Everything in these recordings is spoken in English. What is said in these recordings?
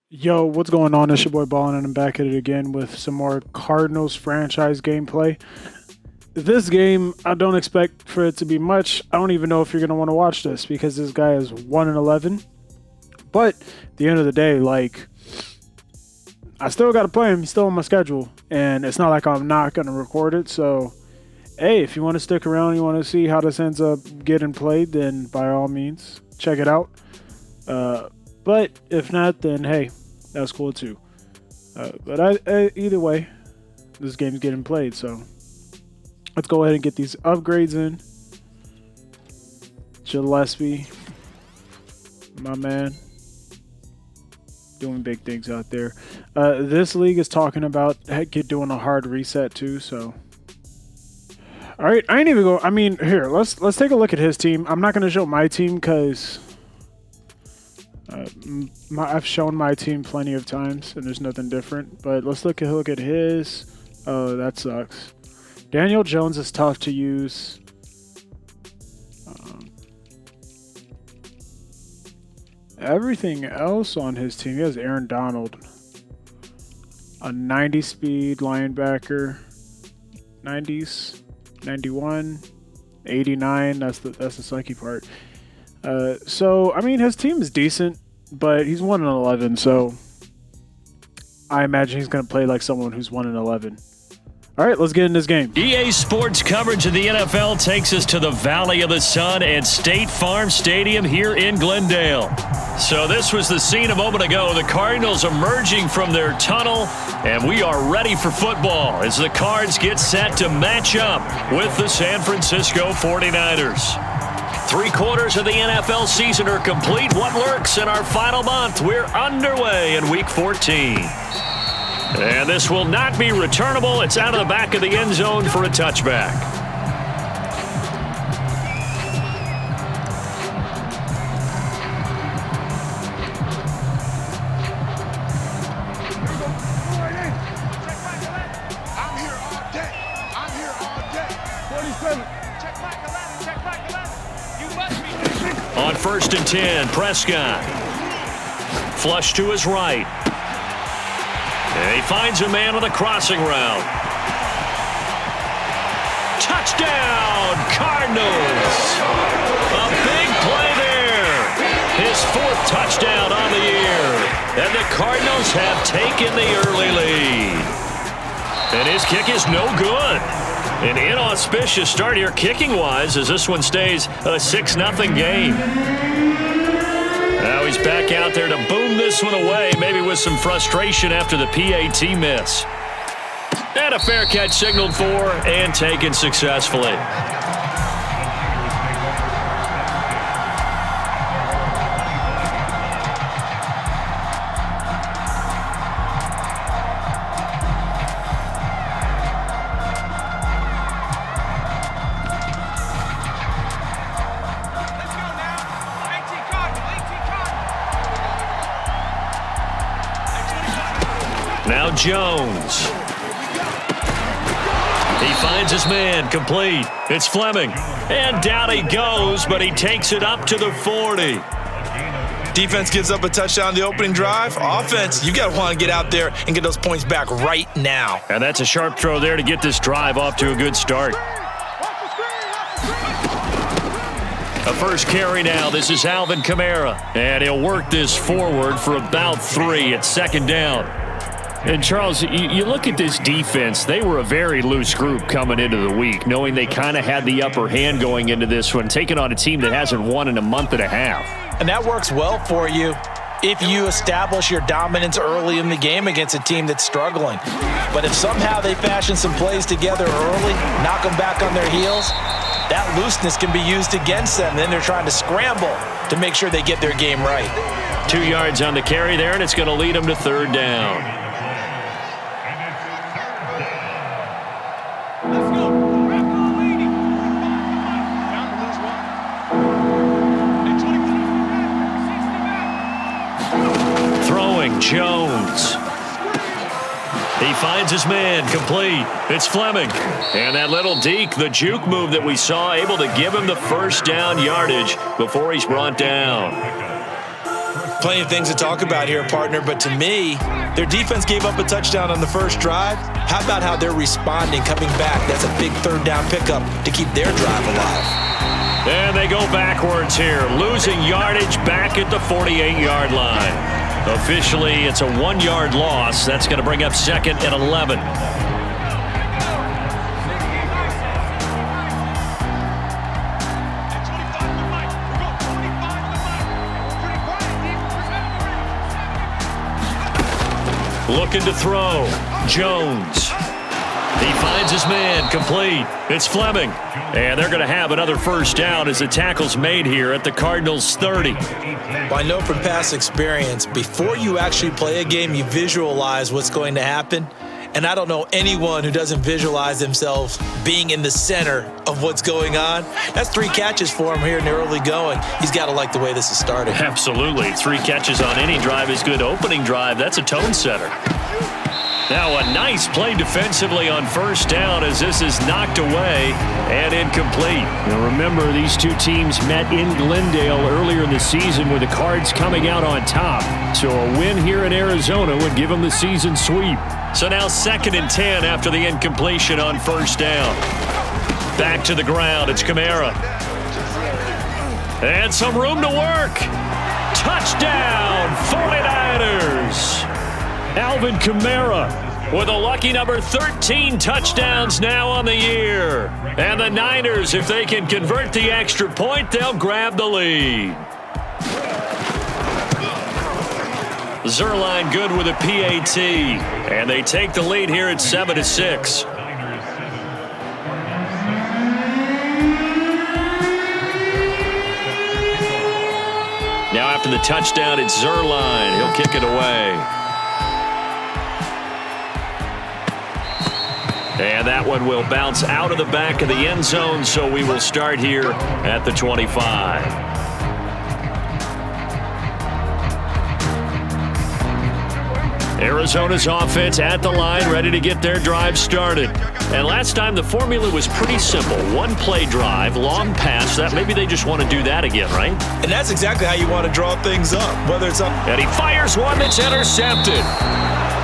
Yo, what's going on? It's your boy Ballin, and I'm back at it again with some more Cardinals franchise gameplay. This game, I don't expect for it to be much. I don't even know if you're going to want to watch this because this guy is 1-11. But at the end of the day, I still got to play him. He's still on my schedule. And it's not like I'm not going to record it. So, hey, if you want to stick around, you want to see how this ends up getting played, then by all means, check it out. But if not, then hey, that's cool too. But either way, this game's getting played, so let's go ahead and get these upgrades in. Gillespie, my man, doing big things out there. This league is talking about doing a hard reset too, so. All right, I ain't even go. I mean, here, let's take a look at his team. I'm not going to show my team because I've shown my team plenty of times, and there's nothing different. But let's look at his. Oh, that sucks. Daniel Jones is tough to use. Everything else on his team, he has Aaron Donald, a 90 speed linebacker, 90s, 91, 89. That's the sucky part. So I mean, his team is decent, but he's 1-11, so I imagine he's going to play like someone who's 1-11. All right, let's get in this game. EA Sports coverage of the NFL takes us to the Valley of the Sun and State Farm Stadium here in Glendale. So this was the scene a moment ago. The Cardinals emerging from their tunnel, and we are ready for football as the Cards get set to match up with the San Francisco 49ers. 3/4 of the NFL season are complete. What lurks in our final month? We're underway in Week 14. And this will not be returnable. It's out of the back of the end zone for a touchback. I'm here all day. I'm here all day. 47. Check back 11. Check back 11. You must be. On 1st and 10, Prescott. Flush to his right. And he finds a man on the crossing route. Touchdown, Cardinals. A big play there. His 4th touchdown on the year. And the Cardinals have taken the early lead. And his kick is no good. An inauspicious start here kicking-wise as this one stays a 6-0 game. Now he's back out there to boom this one away, maybe with some frustration after the PAT miss. And a fair catch signaled for and taken successfully. Now Jones. He finds his man, complete. It's Fleming. And down he goes, but he takes it up to the 40. Defense gives up a touchdown the opening drive. Offense, you got to want to get out there and get those points back right now. And that's a sharp throw there to get this drive off to a good start. A first carry now. This is Alvin Kamara. And he'll work this forward for about 3 at 2nd down. And, Charles, you look at this defense. They were a very loose group coming into the week, knowing they kind of had the upper hand going into this one, taking on a team that hasn't won in a month and a half. And that works well for you if you establish your dominance early in the game against a team that's struggling. But if somehow they fashion some plays together early, knock them back on their heels, that looseness can be used against them. Then they're trying to scramble to make sure they get their game right. 2 yards on the carry there, and it's going to lead them to 3rd down. Jones. He finds his man, complete. It's Fleming. And that little deke, the juke move that we saw, able to give him the 1st down yardage before he's brought down. Plenty of things to talk about here, partner, but to me, their defense gave up a touchdown on the first drive. How about how they're responding, coming back? That's a big third down pickup to keep their drive alive. And they go backwards here, losing yardage back at the 48-yard line. Officially, it's a 1-yard loss. That's going to bring up 2nd and 11. Looking to throw. Jones. He finds his man, complete. It's Fleming. And they're going to have another first down as the tackle's made here at the Cardinals' 30. Well, I know from past experience, before you actually play a game, you visualize what's going to happen. And I don't know anyone who doesn't visualize themselves being in the center of what's going on. That's 3 catches for him here in the early going. He's got to like the way this is starting. Absolutely. 3 catches on any drive is good. Opening drive, that's a tone setter. Now a nice play defensively on first down as this is knocked away and incomplete. Now remember, these two teams met in Glendale earlier in the season with the Cards coming out on top. So a win here in Arizona would give them the season sweep. So now 2nd and 10 after the incompletion on first down. Back to the ground, it's Kamara. And some room to work. Touchdown, 49ers. Alvin Kamara with a lucky number 13 touchdowns now on the year. And the Niners, if they can convert the extra point, they'll grab the lead. Zerline good with a PAT. And they take the lead here at 7-6. Now after the touchdown, it's Zerline. He'll kick it away. And that one will bounce out of the back of the end zone, so we will start here at the 25. Arizona's offense at the line, ready to get their drive started. And last time the formula was pretty simple. 1-play drive, long pass. That maybe they just want to do that again, right? And that's exactly how you want to draw things up, whether it's up. And he fires one that's intercepted.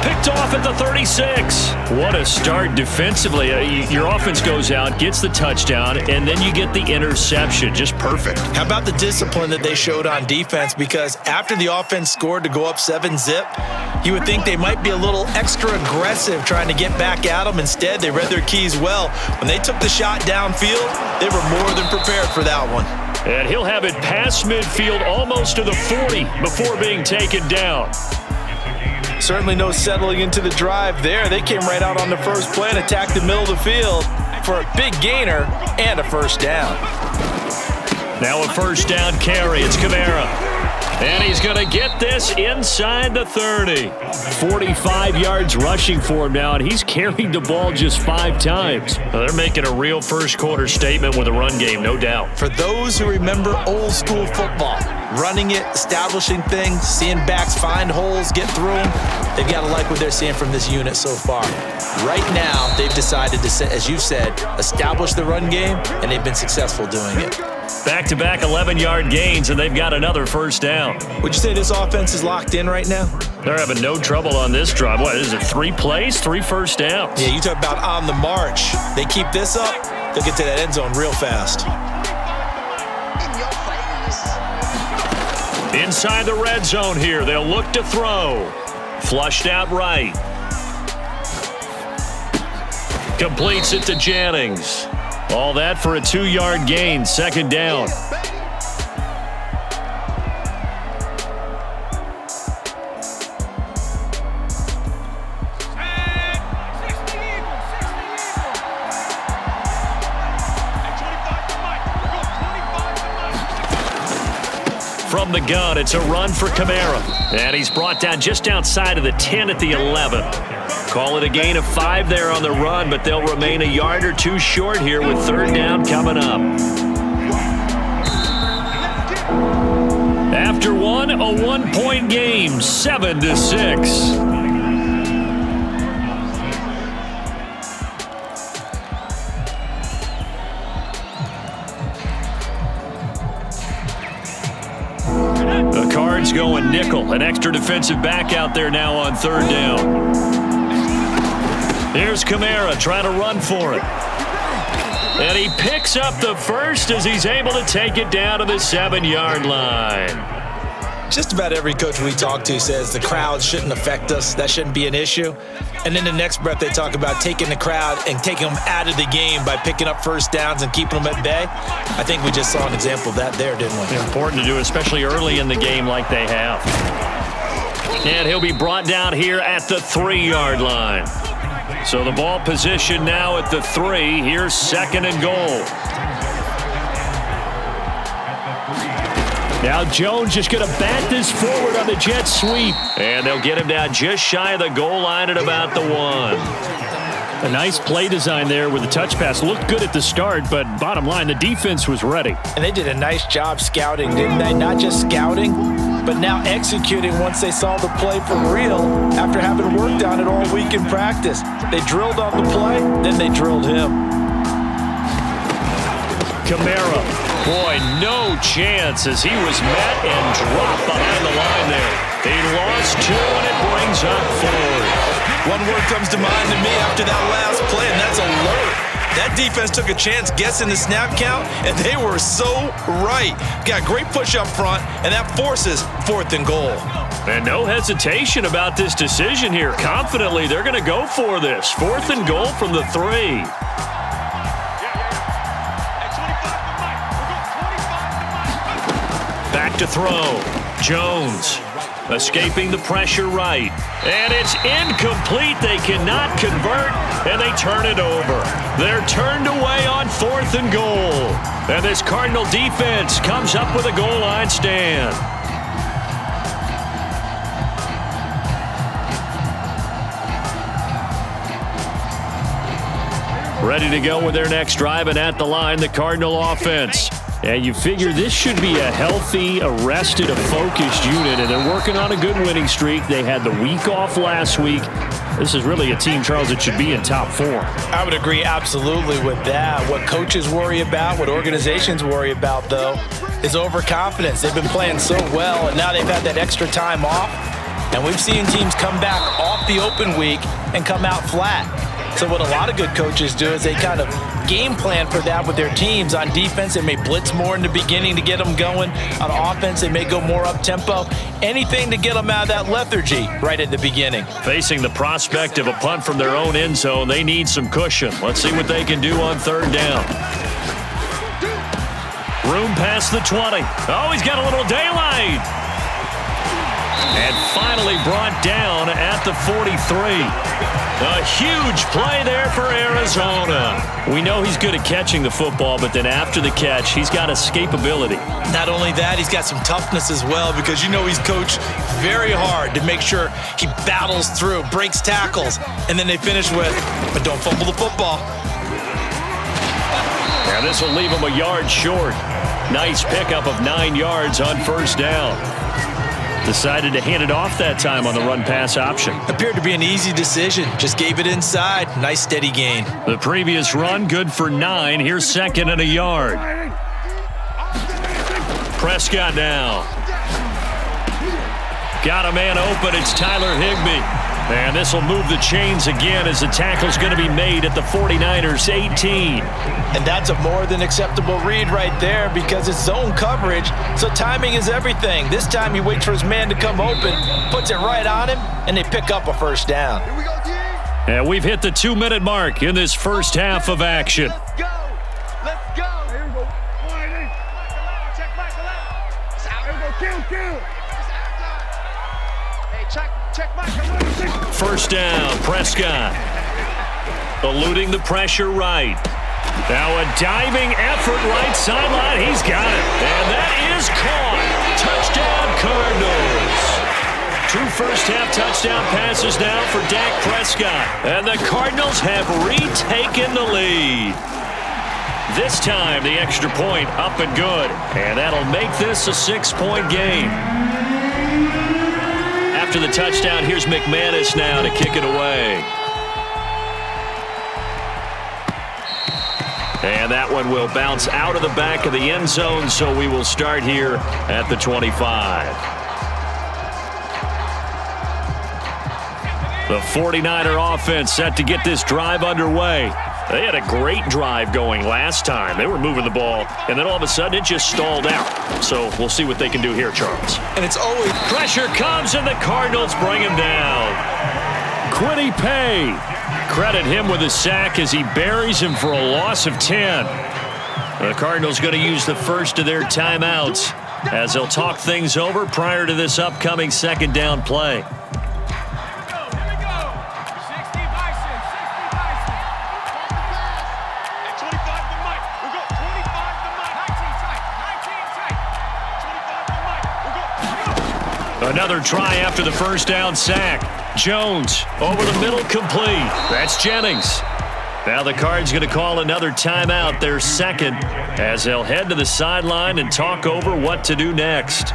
Picked off at the 36. What a start defensively. Your offense goes out, gets the touchdown, and then you get the interception. Just perfect. How about the discipline that they showed on defense? Because after the offense scored to go up 7-zip, you would think they might be a little extra aggressive trying to get back at them. Instead, they read their keys well. When they took the shot downfield, they were more than prepared for that one. And he'll have it past midfield almost to the 40 before being taken down. Certainly no settling into the drive there. They came right out on the first play and attacked the middle of the field for a big gainer and a first down. Now a first down carry. It's Kamara. And he's going to get this inside the 30. 45 yards rushing for him now, and he's carried the ball just 5 times. Well, they're making a real first-quarter statement with a run game, no doubt. For those who remember old-school football, running it, establishing things, seeing backs find holes, get through them, they've got to like what they're seeing from this unit so far. Right now, they've decided to, as you said, establish the run game, and they've been successful doing it. Back-to-back 11-yard gains, and they've got another first down. Would you say this offense is locked in right now? They're having no trouble on this drive. What is it, 3 plays, 3 first downs? Yeah, you talk about on the march. They keep this up, they'll get to that end zone real fast. Inside the red zone here, they'll look to throw. Flushed out right. Completes it to Jennings. All that for a 2-yard gain, second down. From the gun, it's a run for Kamara. And he's brought down just outside of the 10 at the 11. Call it a gain of 5 there on the run, but they'll remain a yard or 2 short here with third down coming up. After one, a 1-point game, 7-6. He's going nickel. An extra defensive back out there now on third down. Here's Kamara trying to run for it. And he picks up the first as he's able to take it down to the 7-yard line. Just about every coach we talk to says the crowd shouldn't affect us. That shouldn't be an issue. And in the next breath, they talk about taking the crowd and taking them out of the game by picking up first downs and keeping them at bay. I think we just saw an example of that there, didn't we? Important to do, especially early in the game like they have. And he'll be brought down here at the 3-yard line. So the ball position now at the 3. Here's 2nd and goal. Now Jones just going to bat this forward on the jet sweep. And they'll get him down just shy of the goal line at about the 1. A nice play design there with the touch pass. Looked good at the start, but bottom line, the defense was ready. And they did a nice job scouting, didn't they? Not just scouting, but now executing once they saw the play for real after having worked on it all week in practice. They drilled on the play, then they drilled him. Kamara. Boy, no chance as he was met and dropped behind the line there. They lost 2, and it brings up 4. One word comes to mind to me after that last play, and that's alert. That defense took a chance guessing the snap count, and they were so right. Got great push up front, and that forces 4th and goal. And no hesitation about this decision here. Confidently, they're going to go for this. 4th and goal from the 3. Back to throw. Jones escaping the pressure right. And it's incomplete. They cannot convert, and they turn it over. They're turned away on 4th and goal. And this Cardinal defense comes up with a goal line stand. Ready to go with their next drive, and at the line, the Cardinal offense. And you figure this should be a healthy, arrested, a focused unit, and they're working on a good winning streak. They had the week off last week. This is really a team, Charles, that should be in top 4. I would agree absolutely with that. What coaches worry about, what organizations worry about, though, is overconfidence. They've been playing so well, and now they've had that extra time off. And we've seen teams come back off the open week and come out flat. So what a lot of good coaches do is they kind of game plan for that with their teams. On defense, they may blitz more in the beginning to get them going. On offense, they may go more up-tempo. Anything to get them out of that lethargy right at the beginning. Facing the prospect of a punt from their own end zone, they need some cushion. Let's see what they can do on 3rd down. Room past the 20. Oh, he's got a little daylight. And finally brought down at the 43. A huge play there for Arizona. We know he's good at catching the football, but then after the catch, he's got escapability. Not only that, he's got some toughness as well, because you know he's coached very hard to make sure he battles through, breaks tackles, and then they finish with, but don't fumble the football. Now this will leave him a yard short. Nice pickup of 9 yards on 1st down. Decided to hand it off that time on the run-pass option. Appeared to be an easy decision. Just gave it inside. Nice steady gain. The previous run, good for 9. Here's 2nd and a yard. Prescott now. Got a man open. It's Tyler Higbee. And this will move the chains again as the tackle's going to be made at the 49ers 18. And that's a more than acceptable read right there because it's zone coverage, so timing is everything. This time he waits for his man to come open, puts it right on him, and they pick up a 1st down. And we've hit the 2-minute mark in this first half of action. Let's go. Let's go. Here we go. Check Michael out. Here we go. Kill. Hey, check Michael out. 1st down, Prescott. Eluding the pressure right. Now a diving effort right sideline. He's got it. And that is caught. Touchdown, Cardinals. 2 first-half touchdown passes now for Dak Prescott. And the Cardinals have retaken the lead. This time, the extra point up and good. And that'll make this a 6-point game. After the touchdown, here's McManus now to kick it away. And that one will bounce out of the back of the end zone, so we will start here at the 25. The 49er offense set to get this drive underway. They had a great drive going last time. They were moving the ball, and then all of a sudden it just stalled out. So we'll see what they can do here, Charles. And it's always pressure comes, and the Cardinals bring him down. Quiddy Pay. Credit him with a sack as he buries him for a loss of 10. The Cardinals going to use the first of their timeouts as they'll talk things over prior to this upcoming second down play. Another try after the first down sack. Jones over the middle, complete. That's Jennings. Now the Cards going to call another timeout, their second, as they'll head to the sideline and talk over what to do next.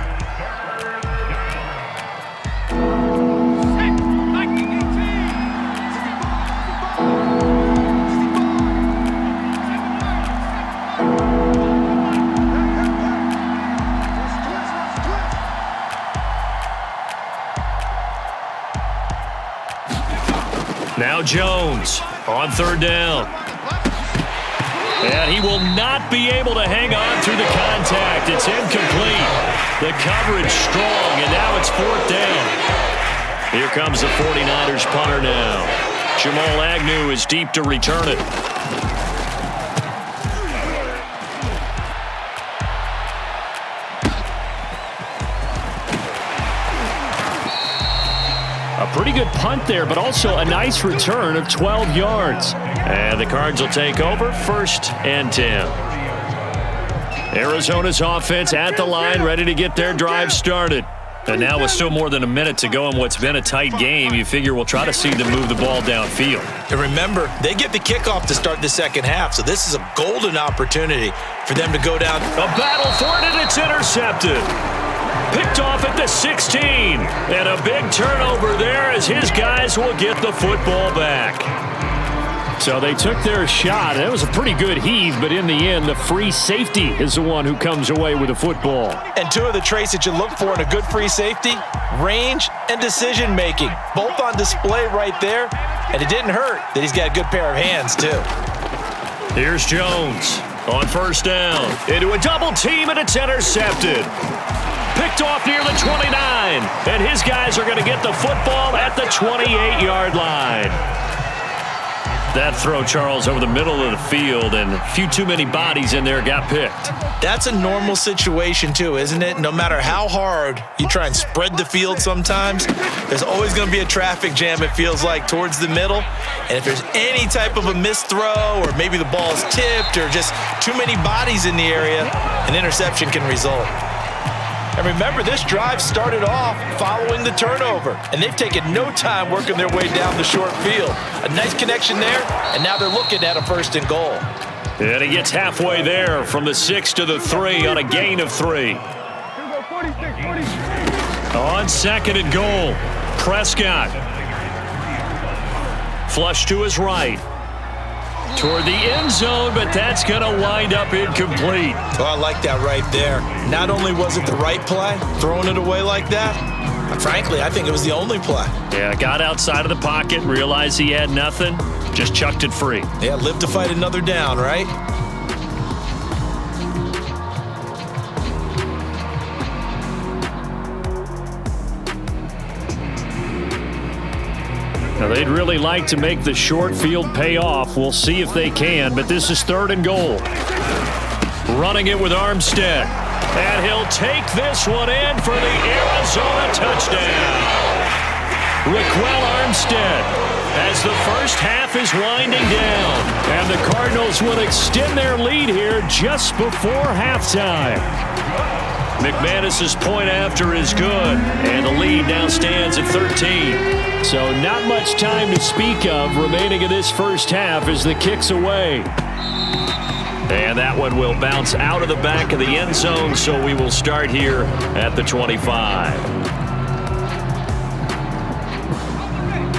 Now Jones on third down. And he will not be able to hang on through the contact. It's incomplete. The coverage strong, and now it's fourth down. Here comes the 49ers punter now. Jamal Agnew is deep to return it. A pretty good punt there, but also a nice return of 12 yards. And the Cards will take over, 1st and 10. Arizona's offense at the line, ready to get their drive started. And now with still more than a minute to go in what's been a tight game, you figure we'll try to see them move the ball downfield. And remember, they get the kickoff to start the second half, so this is a golden opportunity for them to go down. A battle for it, and it's intercepted. Picked off at the 16. And a big turnover there as his guys will get the football back. So they took their shot. It was a pretty good heave, but in the end, the free safety is the one who comes away with the football. And two of the traits that you look for in a good free safety, range and decision-making, both on display right there. And it didn't hurt that he's got a good pair of hands, too. Here's Jones on first down. Into a double team, and it's intercepted. Picked off near the 29, and his guys are going to get the football at the 28-yard line. That throw, Charles, over the middle of the field, and a few too many bodies in there got picked. That's a normal situation, too, isn't it? No matter how hard you try and spread the field sometimes, there's always going to be a traffic jam, it feels like, towards the middle. And if there's any type of a missed throw, or maybe the ball's tipped, or just too many bodies in the area, an interception can result. And remember, this drive started off following the turnover, and they've taken no time working their way down the short field. A nice connection there, and now they're looking at a 1st and goal. And he gets halfway there from the 6 to the 3 on a gain of 3. On 2nd and goal, Prescott. Flush to his right. Toward the end zone, but that's going to wind up incomplete. Oh, I like that right there. Not only was it the right play, throwing it away like that, but frankly, I think it was the only play. Yeah, got outside of the pocket, realized he had nothing, just chucked it free. Yeah, live to fight another down, right? Now, they'd really like to make the short field pay off. We'll see if they can, but this is 3rd and goal. Running it with Armstead. And he'll take this one in for the Arizona touchdown. Raquel Armstead as the first half is winding down. And the Cardinals will extend their lead here just before halftime. McManus's point after is good, and the lead now stands at 13. So not much time to speak of remaining in this first half as the kick's away. And that one will bounce out of the back of the end zone, so we will start here at the 25.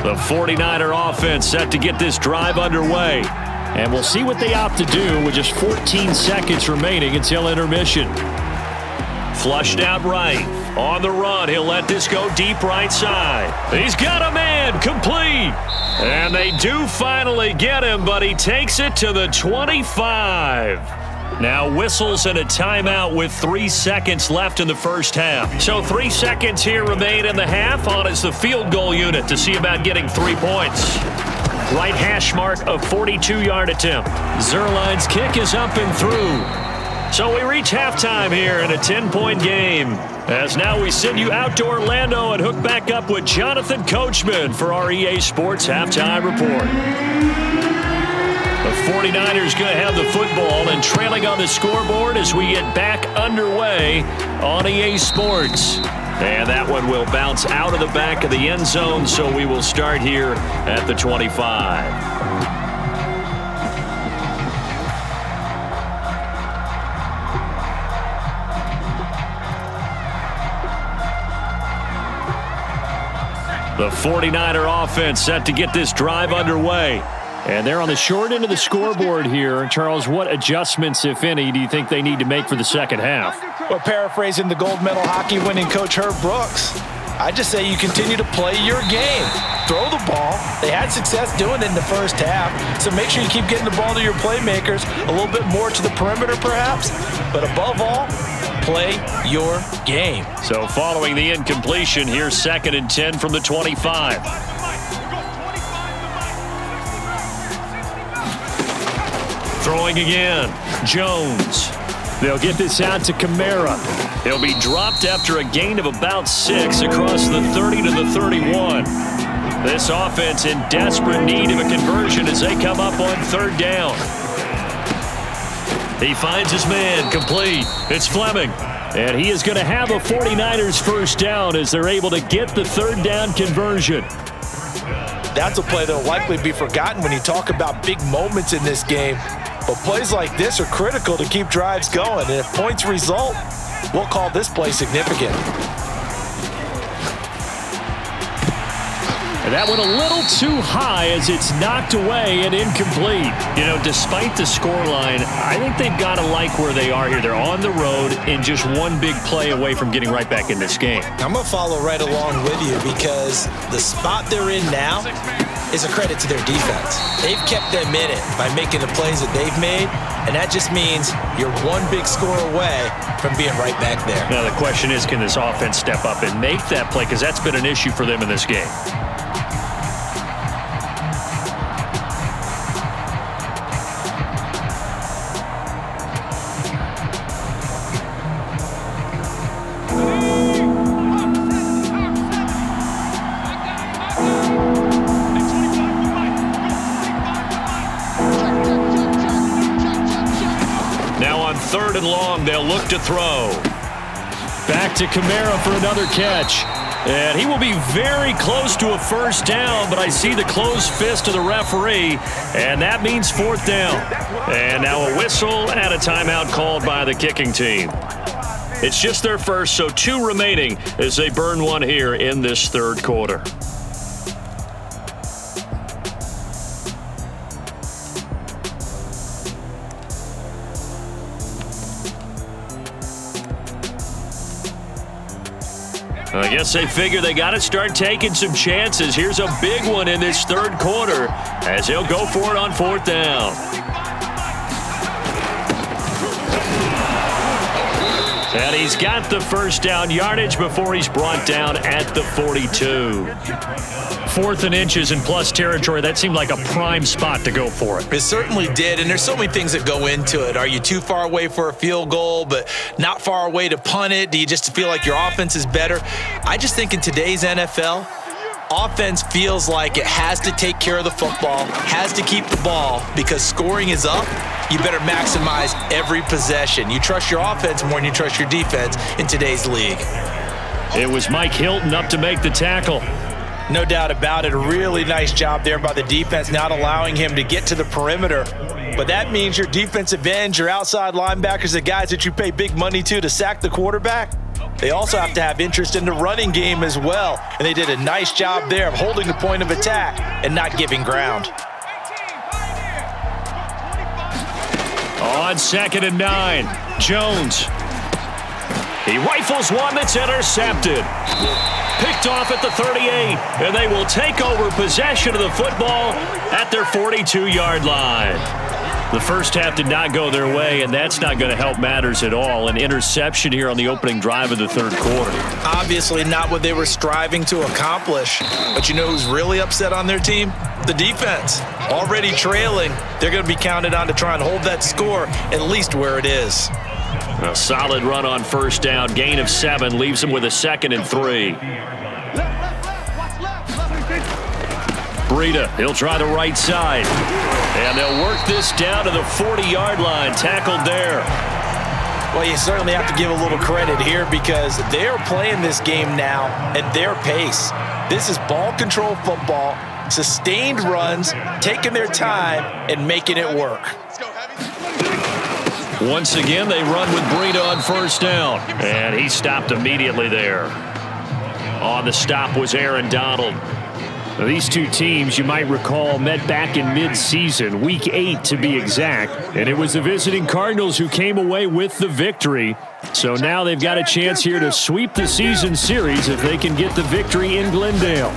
The 49er offense set to get this drive underway. And we'll see what they opt to do with just 14 seconds remaining until intermission. Flushed out right. On the run, he'll let this go deep right side. He's got a man, complete. And they do finally get him, but he takes it to the 25. Now whistles and a timeout with 3 seconds left in the first half. So 3 seconds here remain in the half. On is the field goal unit to see about getting 3 points. Right hash mark of 42-yard attempt. Zerline's kick is up and through. So we reach halftime here in a 10-point game. As now we send you out to Orlando and hook back up with Jonathan Coachman for our EA Sports Halftime Report. The 49ers going to have the football and trailing on the scoreboard as we get back underway on EA Sports. And that one will bounce out of the back of the end zone, so we will start here at the 25. The 49er offense set to get this drive underway. And they're on the short end of the scoreboard here. Charles, what adjustments, if any, do you think they need to make for the second half? Well, paraphrasing the gold medal hockey winning coach Herb Brooks, I just say you continue to play your game. Throw the ball. They had success doing it in the first half, so make sure you keep getting the ball to your playmakers, a little bit more to the perimeter perhaps, but above all, play your game. So following the incompletion, here's 2nd and 10 from the 25. Throwing again, Jones. They'll get this out to Kamara. He'll be dropped after a gain of about 6 across the 30 to the 31. This offense in desperate need of a conversion as they come up on 3rd down. He finds his man, complete. It's Fleming. And he is going to have a 49ers first down as they're able to get the 3rd down conversion. That's a play that will likely be forgotten when you talk about big moments in this game. But plays like this are critical to keep drives going. And if points result, we'll call this play significant. And that went a little too high as it's knocked away and incomplete. You know, despite the scoreline, I think they've got to like where they are here. They're on the road and just one big play away from getting right back in this game. I'm going to follow right along with you because the spot they're in now is a credit to their defense. They've kept them in it by making the plays that they've made, and that just means you're one big score away from being right back there. Now the question is, can this offense step up and make that play? Because that's been an issue for them in this game. They'll look to throw. Back to Kamara for another catch. And he will be very close to a first down, but I see the closed fist of the referee, and that means 4th down. And now a whistle and a timeout called by the kicking team. It's just their first, so 2 remaining as they burn one here in this 3rd quarter. I guess they figure they got to start taking some chances. Here's a big one in this 3rd quarter as he'll go for it on 4th down. And he's got the first down yardage before he's brought down at the 42. 4th and inches in plus territory. That seemed like a prime spot to go for it. It certainly did, and there's so many things that go into it. Are you too far away for a field goal, but not far away to punt it? Do you just feel like your offense is better? I just think in today's NFL, offense feels like it has to take care of the football, has to keep the ball, because scoring is up. You better maximize every possession. You trust your offense more than you trust your defense in today's league. It was Mike Hilton up to make the tackle. No doubt about it. A really nice job there by the defense, not allowing him to get to the perimeter. But that means your defensive ends, your outside linebackers, the guys that you pay big money to sack the quarterback, they also have to have interest in the running game as well. And they did a nice job there of holding the point of attack and not giving ground. On 2nd and 9, Jones. He rifles one that's intercepted. Picked off at the 38, and they will take over possession of the football at their 42-yard line. The first half did not go their way, and that's not going to help matters at all. An interception here on the opening drive of the third quarter. Obviously not what they were striving to accomplish. But you know who's really upset on their team? The defense. Already trailing, they're going to be counted on to try and hold that score at least where it is. A solid run on first down. Gain of 7 leaves them with a 2nd and 3. Breida, he'll try the right side. And they'll work this down to the 40-yard line. Tackled there. Well, you certainly have to give a little credit here because they're playing this game now at their pace. This is ball control football, sustained runs, taking their time and making it work. Once again, they run with Breida on first down. And he stopped immediately there. On the stop was Aaron Donald. These two teams, you might recall, met back in mid-season, Week 8 to be exact, and it was the visiting Cardinals who came away with the victory. So now they've got a chance here to sweep the season series if they can get the victory in Glendale.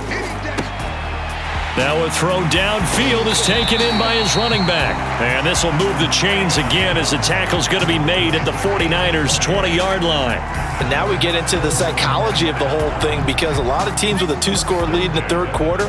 Now a throw downfield is taken in by his running back. And this will move the chains again as the tackle's going to be made at the 49ers' 20-yard line. And now we get into the psychology of the whole thing because a lot of teams with a 2-score lead in the third quarter,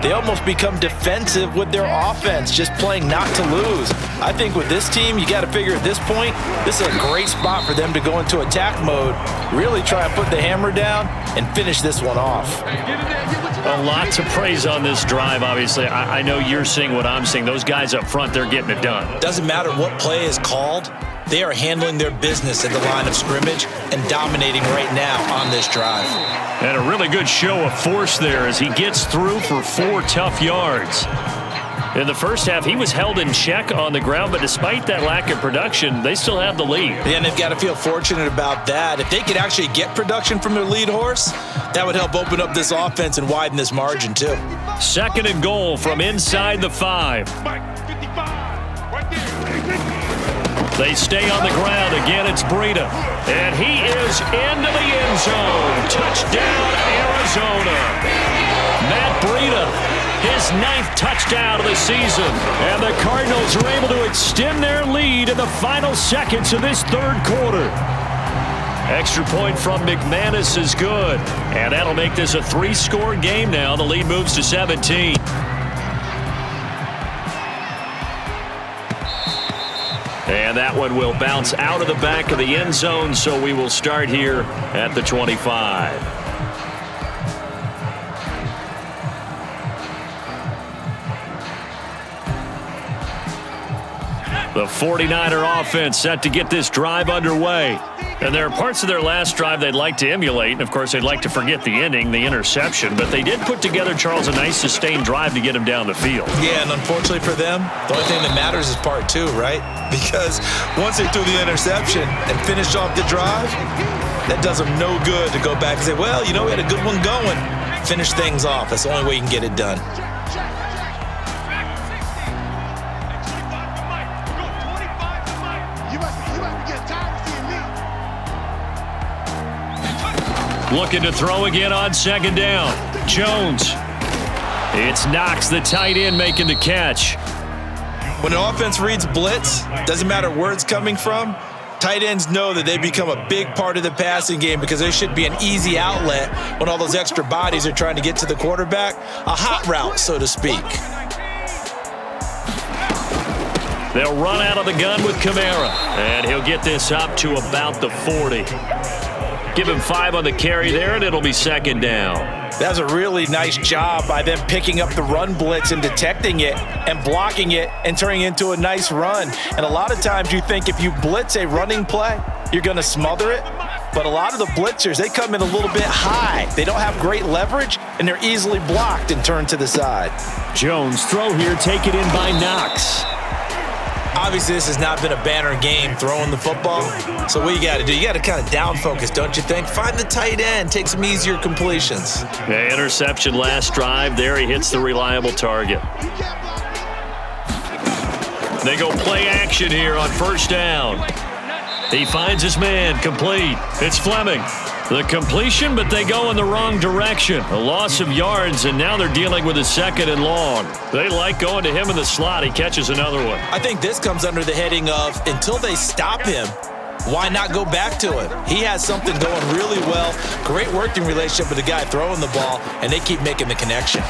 they almost become defensive with their offense, just playing not to lose. I think with this team, you got to figure at this point, this is a great spot for them to go into attack mode, really try and put the hammer down and finish this one off. A lot to praise on this drive, obviously. I know you're seeing what I'm seeing. Those guys up front, they're getting it done. Doesn't matter what play is called. They are handling their business at the line of scrimmage and dominating right now on this drive. And a really good show of force there as he gets through for 4 tough yards. In the first half, he was held in check on the ground, but despite that lack of production, they still have the lead. And they've got to feel fortunate about that. If they could actually get production from their lead horse, that would help open up this offense and widen this margin too. 2nd and goal from inside the 5. They stay on the ground. Again, it's Breida. And he is into the end zone. Touchdown, Arizona. Matt Breida. His 9th touchdown of the season. And the Cardinals are able to extend their lead in the final seconds of this third quarter. Extra point from McManus is good. And that'll make this a 3-score game now. The lead moves to 17. And that one will bounce out of the back of the end zone, so we will start here at the 25. The 49er offense set to get this drive underway. And there are parts of their last drive they'd like to emulate. And, of course, they'd like to forget the ending, the interception. But they did put together, Charles, a nice sustained drive to get him down the field. Yeah, and unfortunately for them, the only thing that matters is part 2, right? Because once they threw the interception and finished off the drive, that does them no good to go back and say, well, you know, we had a good one going. Finish things off. That's the only way you can get it done. Looking to throw again on 2nd down. Jones. It's Knox, the tight end, making the catch. When an offense reads blitz, doesn't matter where it's coming from, tight ends know that they become a big part of the passing game because there should be an easy outlet when all those extra bodies are trying to get to the quarterback. A hot route, so to speak. They'll run out of the gun with Kamara. And he'll get this up to about the 40. Give him 5 on the carry there, and it'll be 2nd down. That's a really nice job by them picking up the run blitz and detecting it and blocking it and turning it into a nice run. And a lot of times you think if you blitz a running play, you're going to smother it. But a lot of the blitzers, they come in a little bit high. They don't have great leverage, and they're easily blocked and turned to the side. Jones throw here, taken in by Knox. Obviously, this has not been a banner game throwing the football. So what you got to do, you got to kind of down focus, don't you think? Find the tight end, take some easier completions. Yeah, interception last drive. There he hits the reliable target. They go play action here on first down. He finds his man, complete. It's Fleming. The completion, but they go in the wrong direction. A loss of yards, and now they're dealing with a 2nd and long. They like going to him in the slot. He catches another one. I think this comes under the heading of until they stop him, why not go back to him? He has something going really well. Great working relationship with the guy throwing the ball, and they keep making the connection.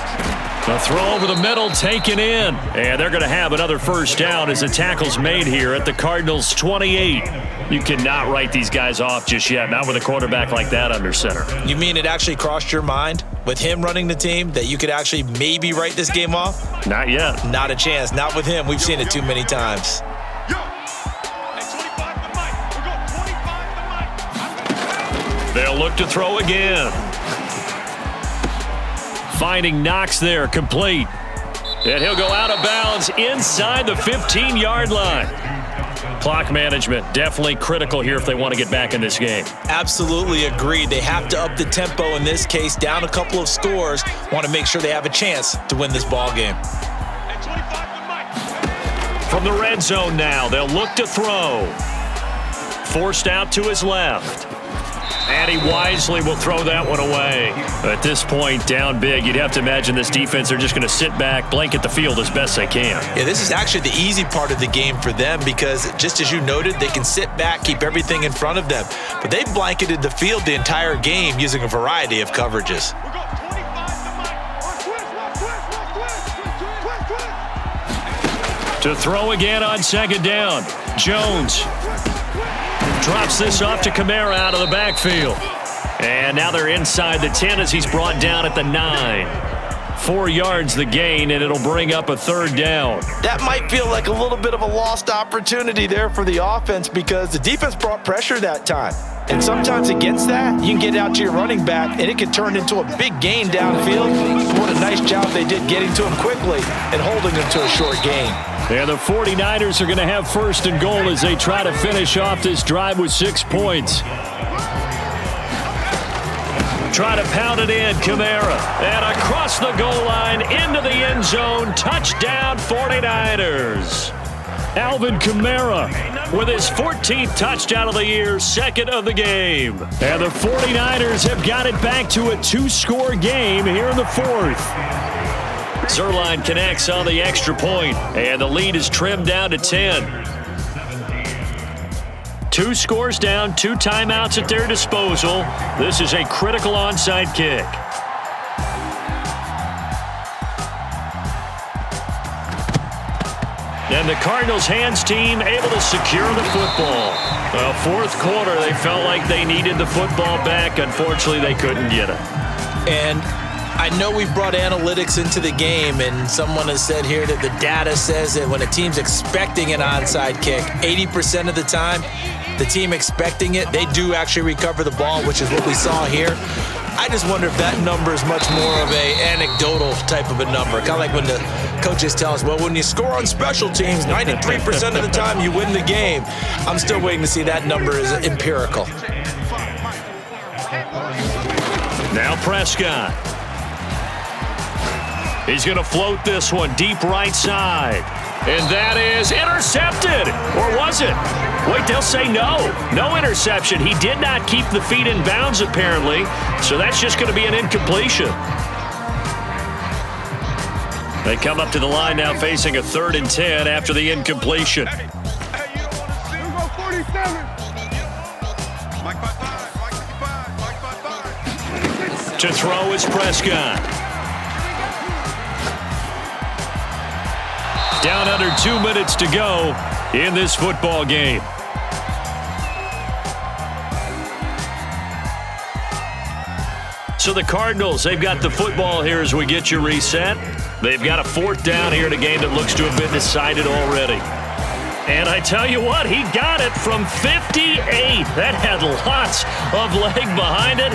The throw over the middle taken in. And they're going to have another first down as the tackle's made here at the Cardinals' 28. You cannot write these guys off just yet, not with a quarterback like that under center. You mean it actually crossed your mind with him running the team that you could actually maybe write this game off? Not yet. Not a chance. Not with him. We've seen it too many times. They'll look to throw again. Finding Knox there, complete. And he'll go out of bounds inside the 15-yard line. Clock management, definitely critical here if they want to get back in this game. Absolutely agreed. They have to up the tempo in this case, down a couple of scores. Want to make sure they have a chance to win this ball game. From the red zone now, they'll look to throw. Forced out to his left. And he wisely will throw that one away. At this point, down big, you'd have to imagine this defense, they're just going to sit back, blanket the field as best they can. Yeah, this is actually the easy part of the game for them because, just as you noted, they can sit back, keep everything in front of them. But they've blanketed the field the entire game using a variety of coverages. To throw again on 2nd down. Jones drops this off to Kamara out of the backfield. And now they're inside the 10 as he's brought down at the 9. 4 yards the gain, and it'll bring up a 3rd down. That might feel like a little bit of a lost opportunity there for the offense because the defense brought pressure that time. And sometimes against that, you can get out to your running back, and it can turn into a big gain downfield. What a nice job they did getting to him quickly and holding him to a short gain. And the 49ers are going to have 1st and goal as they try to finish off this drive with 6 points. Try to pound it in, Kamara. And across the goal line, into the end zone. Touchdown, 49ers. Alvin Kamara with his 14th touchdown of the year, 2nd of the game. And the 49ers have got it back to a 2-score game here in the 4th. Zerline connects on the extra point, and the lead is trimmed down to 10. 2 scores down, 2 timeouts at their disposal. This is a critical onside kick. And the Cardinals hands team able to secure the football. Well, 4th quarter, they felt like they needed the football back. Unfortunately, they couldn't get it. And I know we've brought analytics into the game, and someone has said here that the data says that when a team's expecting an onside kick, 80% of the time, the team expecting it, they do actually recover the ball, which is what we saw here. I just wonder if that number is much more of a anecdotal type of a number. Kind of like when the coaches tell us, well, when you score on special teams, 93% of the time you win the game. I'm still waiting to see that number is empirical. Now Prescott. He's going to float this one deep right side. And that is intercepted. Or was it? Wait, they'll say no. No interception. He did not keep the feet in bounds, apparently. So that's just going to be an incompletion. They come up to the line now facing a 3rd and 10 after the incompletion. To throw is Prescott. Down under 2 minutes to go in this football game. So the Cardinals, they've got the football here as we get you reset. They've got a 4th down here in a game that looks to have been decided already. And I tell you what, he got it from 58. That had lots of leg behind it.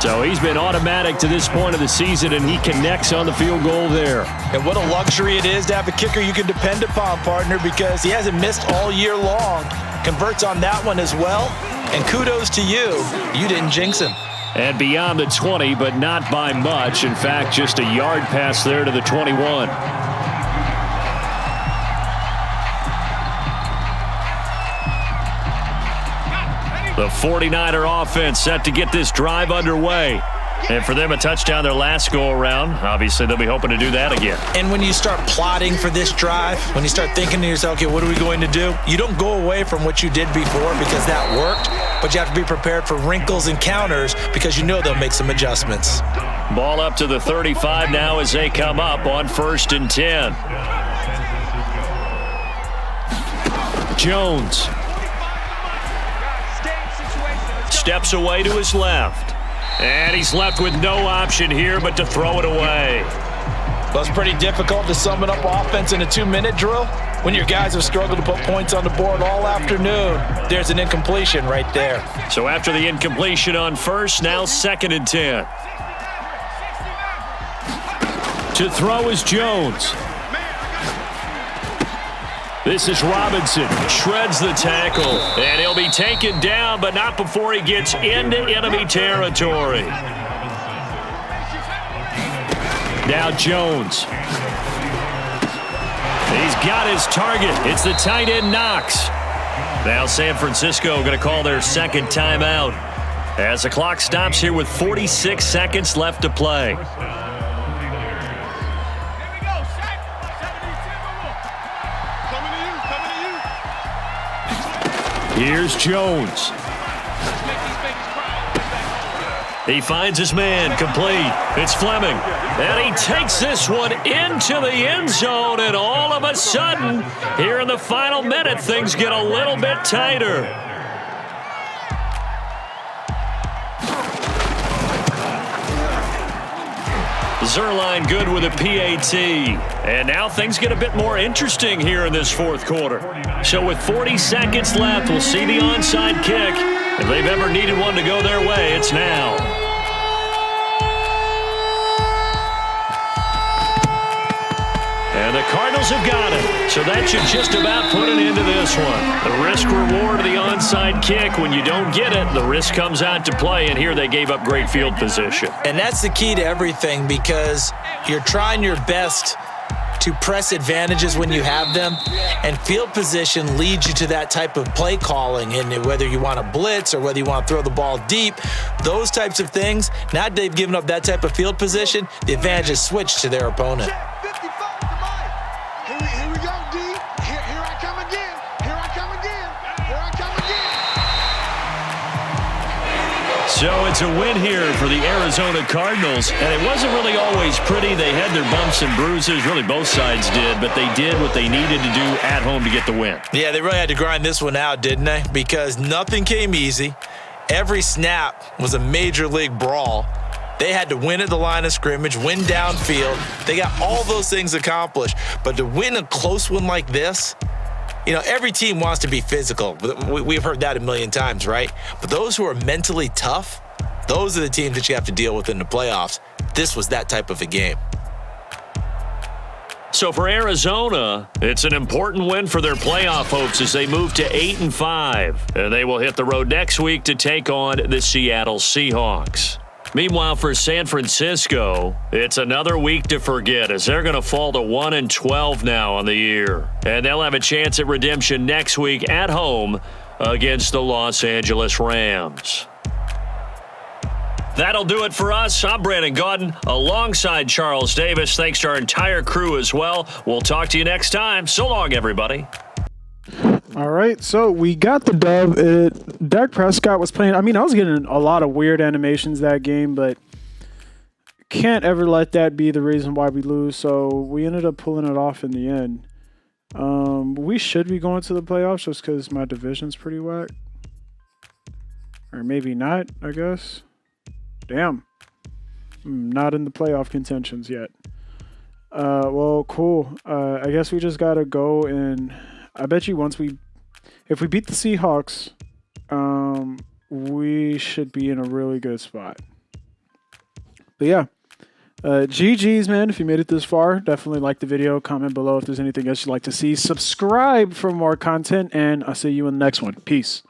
So he's been automatic to this point of the season, and he connects on the field goal there. And what a luxury it is to have a kicker you can depend upon, partner, because he hasn't missed all year long. Converts on that one as well. And kudos to you. You didn't jinx him. And beyond the 20, but not by much. In fact, just a yard pass there to the 21. The 49er offense set to get this drive underway. And for them, a touchdown their last go-around. Obviously, they'll be hoping to do that again. And when you start plotting for this drive, when you start thinking to yourself, okay, what are we going to do? You don't go away from what you did before because that worked, but you have to be prepared for wrinkles and counters because you know they'll make some adjustments. Ball up to the 35 now as they come up on 1st and 10. Jones steps away to his left. And he's left with no option here but to throw it away. Well, it's pretty difficult to sum it up offense in a 2-minute drill when your guys have struggled to put points on the board all afternoon. There's an incompletion right there. So after the incompletion on 1st, now 2nd and 10. To throw is Jones. This is Robinson, shreds the tackle, and he'll be taken down, but not before he gets into enemy territory. Now Jones. He's got his target. It's the tight end Knox. Now San Francisco going to call their 2nd timeout as the clock stops here with 46 seconds left to play. Here's Jones. He finds his man, complete. It's Fleming. And he takes this one into the end zone, and all of a sudden, here in the final minute, things get a little bit tighter. Zerline good with a PAT. And now things get a bit more interesting here in this 4th quarter. So with 40 seconds left, we'll see the onside kick. If they've ever needed one to go their way, it's now. And the Cardinals have got it. So that should just about put an end to this one. The risk-reward of the onside kick. When you don't get it, the risk comes out to play. And here they gave up great field position. And that's the key to everything because you're trying your best to press advantages when you have them, and field position leads you to that type of play calling. And whether you want to blitz or whether you want to throw the ball deep, those types of things, now that they've given up that type of field position, the advantage is switched to their opponent. Here we go, D. Here I come again. Here I come again. Here I come again. So it's a win here for the Arizona Cardinals, and it wasn't really always pretty. They had their bumps and bruises, really both sides did, but they did what they needed to do at home to get the win. Yeah, they really had to grind this one out, didn't they? Because nothing came easy. Every snap was a major league brawl. They had to win at the line of scrimmage, win downfield. They got all those things accomplished. But to win a close one like this, you know, every team wants to be physical. We've heard that a million times, right? But those who are mentally tough, those are the teams that you have to deal with in the playoffs. This was that type of a game. So for Arizona, it's an important win for their playoff hopes as they move to 8-5. And they will hit the road next week to take on the Seattle Seahawks. Meanwhile, for San Francisco, it's another week to forget as they're going to fall to 1-12 now on the year. And they'll have a chance at redemption next week at home against the Los Angeles Rams. That'll do it for us. I'm Brandon Gaudin alongside Charles Davis. Thanks to our entire crew as well. We'll talk to you next time. So long, everybody. All right, so we got the dub. Dak Prescott was playing. I mean, I was getting a lot of weird animations that game, but can't ever let that be the reason why we lose. So we ended up pulling it off in the end. We should be going to the playoffs just because my division's pretty whack. Or maybe not, I guess. Damn. Not in the playoff contentions yet. Well, cool. I guess we just got to go and I bet you if we beat the Seahawks, we should be in a really good spot. But yeah, GG's, man. If you made it this far, definitely like the video. Comment below if there's anything else you'd like to see. Subscribe for more content, and I'll see you in the next one. Peace.